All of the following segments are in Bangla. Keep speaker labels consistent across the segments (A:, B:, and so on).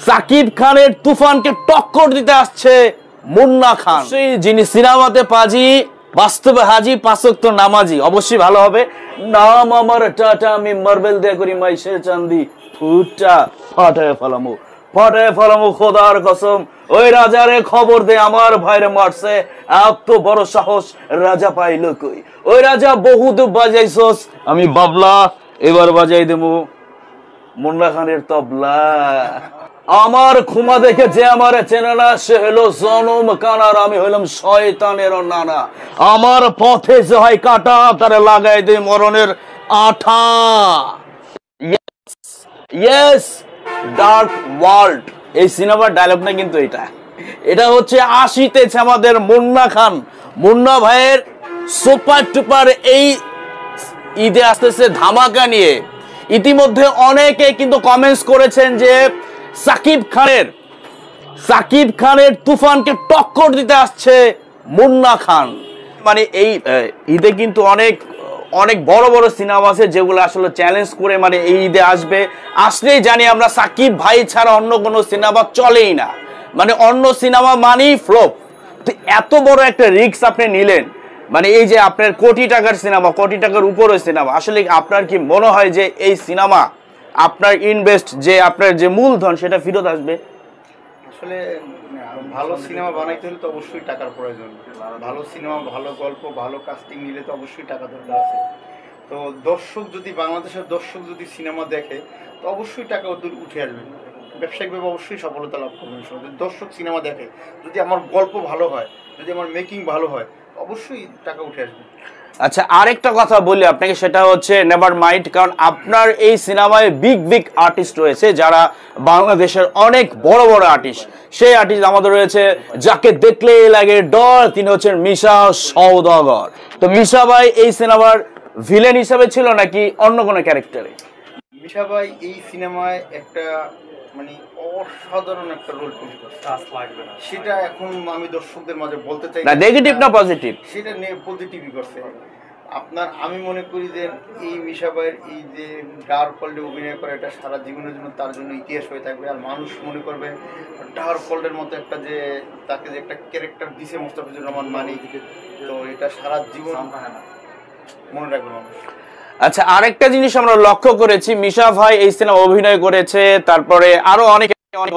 A: সাকিব খানের তুফানকে টক্কর দিতে আসছে মুন্না খান, যিনি সিনেমাতে পাজি বাস্তবে হাজি পাঁচ ওয়াক্ত নামাজি। অবশ্যই ভালো হবে। নাম আমার টাটা, আমি মার্বেল দিয়ে করি মাইশের চান্দি, ফুটা ফাটায় ফেলামু খোদার কসম। ওই রাজারে খবর দে আমার ভাইরে মারছে, এত বড় সাহস রাজা পাইল কই। ওই রাজা বহুত বাজাইছস, আমি বাবলা এবার বাজাই দেবো মুন্না খানের তবলা। আমার খুমা দেখে যে আমারে চেনে না, সে হলো জনম কানার, আমি হইলাম শয়তানের নানা। আমার পথে যে হয় কাটা, তারে লাগাই দে মরণের আঠা। ইয়েস, ডার্ক ওয়ার্ল্ড এই সিনেমার ডায়লগটা কিন্তু এটা হচ্ছে ৮০-তে আমাদের মুন্না খান, মুন্না ভাইয়ের সুপার টুপার এই ঈদে আসতেছে ধামাকা নিয়ে। ইতিমধ্যে অনেকে কিন্তু কমেন্টস করেছেন যে সাকিব খানের তুফানকে টক্কর দিতে আসছে মুন্না খান। মানে এই ঈদে কিন্তু অনেক বড় বড় সিনেমা আছে যেগুলো আসলে চ্যালেঞ্জ করে মানে এই ঈদে আসলেই জানি আমরা সাকিব ভাই ছাড়া অন্য কোনো সিনেমা চলেই না, মানে অন্য সিনেমা মানেই ফ্লপ। তো এত বড় একটা রিস্ক আপনি নিলেন, মানে এই যে আপনার কোটি টাকার সিনেমা, কোটি টাকার উপরে সিনেমা, আসলে আপনার কি মনে হয় যে এই সিনেমা আপনার ইনভেস্ট যে আপনার যে মূলধন সেটা ফেরত আসবে?
B: আসলে ভালো সিনেমা বানাইতে হলে তো অবশ্যই টাকার প্রয়োজন। ভালো সিনেমা, ভালো গল্প, ভালো কাস্টিং নিলে তো অবশ্যই টাকা দরকার আছে। তো বাংলাদেশের দর্শক যদি সিনেমা দেখে তো অবশ্যই টাকা উঠে আসবে, ব্যবসায়িকভাবে অবশ্যই সফলতা লাভ করবে। দর্শক সিনেমা দেখে, যদি আমার গল্প ভালো হয়, যদি আমার মেকিং ভালো হয়, অবশ্যই টাকা উঠে আসবে।
A: আচ্ছা, আরেকটা কথা বলি আপনাকে, সেটা হচ্ছে নেভার মাইন্ড, কারণ আপনার এই সিনেমায় বিগ আর্টিস্ট রয়েছে যারা বাংলাদেশের অনেক বড় বড় আর্টিস্ট। সেই আর্টিস্ট আমাদের রয়েছে যাকে দেখলেই লাগে ডর, তিনি হচ্ছেন মিশা সওদাগর। তো মিশা ভাই এই সিনেমার ভিলেন হিসেবে ছিল নাকি অন্য কোনো ক্যারেক্টারে?
B: মিশা ভাই এই সিনেমায় একটা মানে অসাধারণ একটা রোল প্লে করছে, সেটা এখন আমি দর্শকদের মাঝে বলতে চাই
A: না, নেগেটিভ না পজিটিভ,
B: সেটা পজিটিভই করছে। আমি মনে করি যে এই মিশা ভাইয়ের এই যে ডার্ক ওয়ার্ল্ডে অভিনয় করে, এটা সারা জীবনের জন্য তার জন্য ইতিহাস হয়ে থাকবে। আর মানুষ মনে করবে ডার্ক ওয়ার্ল্ডের মতো একটা যে তাকে যে একটা ক্যারেক্টার দিছে মোস্তাফিজুর রহমান মানিক, তো এটা সারা জীবন মনে রাখবে মানুষ।
A: আচ্ছা, আরেকটা জিনিস আমরা লক্ষ্য করেছি, মিশা ভাই এই সিনেমা অভিনয় করেছে, তারপরে আরো অনেক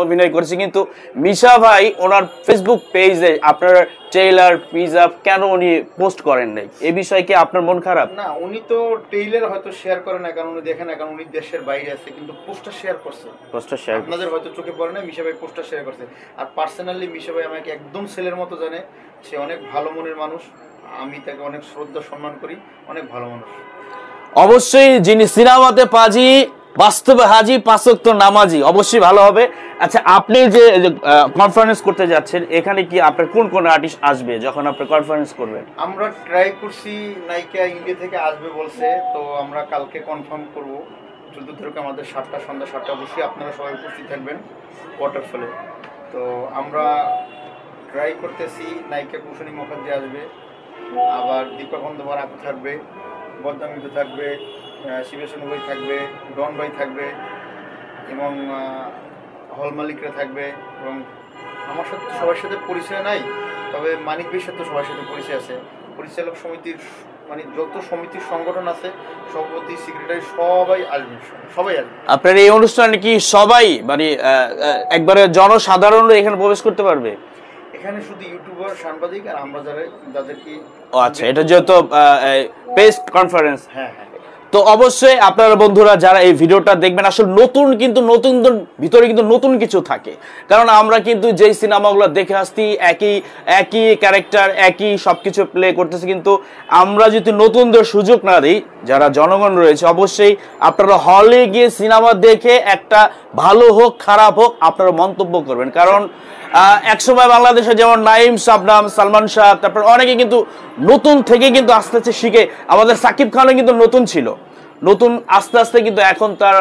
A: অভিনয় করেছে, কিন্তু মিশা ভাই ওনার ফেসবুক পেজে আপনার ট্রেইলার পিজআপ কেন উনি পোস্ট করেন নাই? এই বিষয়ে কি আপনার মন খারাপ?
B: না, উনি তো ট্রেইলার হয়তো শেয়ার করে না, কারণ উনি দেখেন না, কারণ উনি দেশের বাইরে আছে, কিন্তু পোস্টার শেয়ার করছে। আপনাদের হয়তো চোখে পড়ে না, মিশা ভাই পোস্টার শেয়ার করছে। আর পার্সোনালি মিশা ভাই আমাকে একদম ছেলের মতো জানে, সে অনেক ভালো মনের মানুষ, আমি তাকে অনেক শ্রদ্ধা সম্মান করি, অনেক ভালো মানুষ।
A: অবশ্যই যিনি সিনেমাতে পাজি বাস্তবে হাজি পাঁচ ওয়াক্ত নামাজি, অবশ্যই ভালো হবে। আচ্ছা, আপনি যে কনফারেন্স করতে যাচ্ছেন, এখানে কি আপনার কোন কোন আর্টিস্ট আসবে যখন আপনি কনফারেন্স করবেন?
B: আমরা ট্রাই করছি, নায়িকা ইন্ডিয়া থেকে আসবে বলছে, তো আমরা কালকে কনফার্ম করব। 14 তারিখে আমাদের সন্ধ্যা 7টা, অবশ্যই আপনারা সবাই উপস্থিত থাকবেন ওয়াটারফলে। তো আমরা ট্রাই করতেছি, নায়িকা কুশলী মুখার্জি আসবে, আবার দীপক বন্দ্যোপাধ্যায় আপু থাকবে, বদনামিত থাকবে, শিবেশন ভাই থাকবে, ডন ভাই থাকবে, এবং হল মালিকরা থাকবে। এবং আমার সাথে সবার সাথে পরিচয় নাই, তবে মানিক ভাইয়ের সাথে সবার সাথে পরিচয় আছে। পরিচালক সমিতির মানে যত সমিতির সংগঠন আছে, সভাপতি, সেক্রেটারি সবাই আসবে।
A: আপনার এই অনুষ্ঠানে কি সবাই মানে একবারে জনসাধারণ এখানে প্রবেশ করতে পারবে?
B: এখানে শুধু ইউটিউবার, সাংবাদিক আর আমরা যাদেরকে।
A: আচ্ছা, এটা যেহেতু প্রেস কনফারেন্স,
B: হ্যাঁ,
A: তো অবশ্যই আপনারা বন্ধুরা যারা এই ভিডিওটা দেখবেন, আসলে নতুন ভিতরে কিন্তু নতুন কিছু থাকে, কারণ আমরা কিন্তু যেই সিনেমাগুলো দেখে আসছি একই ক্যারেক্টার, একই সবকিছু প্লে করতেছে, কিন্তু আমরা যদি নতুনদের সুযোগ না দিই, যারা জনগণ রয়েছে, অবশ্যই আপনারা হলে গিয়ে সিনেমা দেখে একটা ভালো হোক খারাপ হোক আপনারা মন্তব্য করবেন। কারণ একসময় বাংলাদেশে যেমন নাইম, শাবনাম, সালমান শাহ, তারপর অনেকে কিন্তু নতুন থেকে কিন্তু আস্তে আস্তে শিখে, আমাদের সাকিব খানও কিন্তু নতুন ছিল, নতুন আস্তে আস্তে কিন্তু এখন তার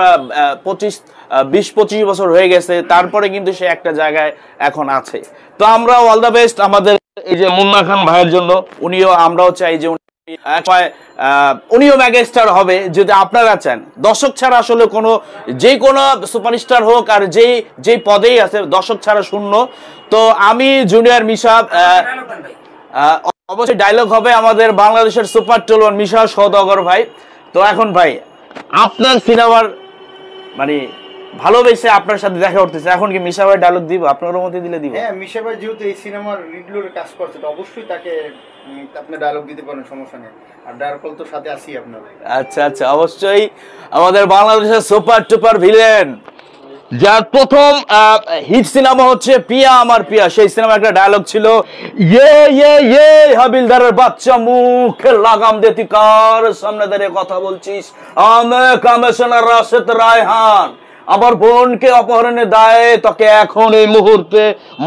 A: 20-25 বছর হয়ে গেছে, তারপরে কিন্তু সে একটা জায়গায় এখন আছে। তো আমরা অল দ্য বেস্ট আমাদের এই যে মুন্না খান ভাইয়ের জন্য, আমরাও চাই যে উনিও মেগাস্টার হবে যদি আপনারা চান। দর্শক ছাড়া আসলে কোনো যে কোনো সুপারস্টার হোক আর যেই পদেই আছে দর্শক ছাড়া শূন্য। তো আমি জুনিয়র মিশা, অবশ্যই ডায়লগ হবে আমাদের বাংলাদেশের সুপার টেলন মিশা সওদাগর ভাই। তো এখন ভাই আপনার সিনেমার মানে ভালোবেসে আপনার সাথে দেখা করতেছে, এখন কি মিশা ভাই ডায়লগ দিব? আপনার অনুমতি দিলে দিব।
B: হ্যাঁ, মিশা ভাই যেহেতু এই সিনেমার রিডলোরে কাজ করছে তো অবশ্যই তাকে আপনি ডায়লগ দিতে পারেন, সমস্যা নেই। আর ডায়লগ তো সাথে আসি আপনার।
A: আচ্ছা আচ্ছা, অবশ্যই আমাদের বাংলাদেশের সুপার টুপার ভিলেন যার প্রথম হিট সিনেমা হচ্ছে পিয়া আমার পিয়া, সেই সিনেমা একটা ডায়লগ ছিল, ইয়ে হাবিলদারের বাচ্চা মুখে লাগাম দে, তুই কার সামনে দাঁড়িয়ে কথা বলছিস? আমি কমিশনার রাশেদ রায়হান, আমার বোনকে অপহরণের দায়ে তোকে এখন এই মুহূর্তে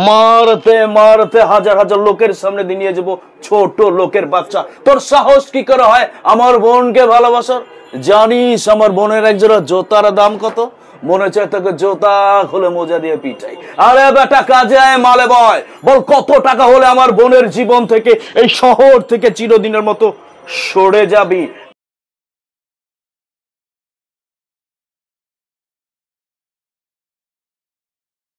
A: মারতে মারতে হাজার হাজার লোকের সামনে দিয়ে নিয়ে যাবো, ছোট লোকের বাচ্চা। তোর সাহস কি করে হয় আমার বোনকে ভালোবাসার? জানিস আমার বোনের একজোড়া জোতার দাম কত? মনে চায় তোকে জোতা খুলে মোজা দিয়ে পিটাই। আরে বেটা কাজে আয় মালে বয়, বল কত টাকা হলে আমার বোনের জীবন থেকে এই শহর থেকে চিরদিনের মতো সরে যাবি?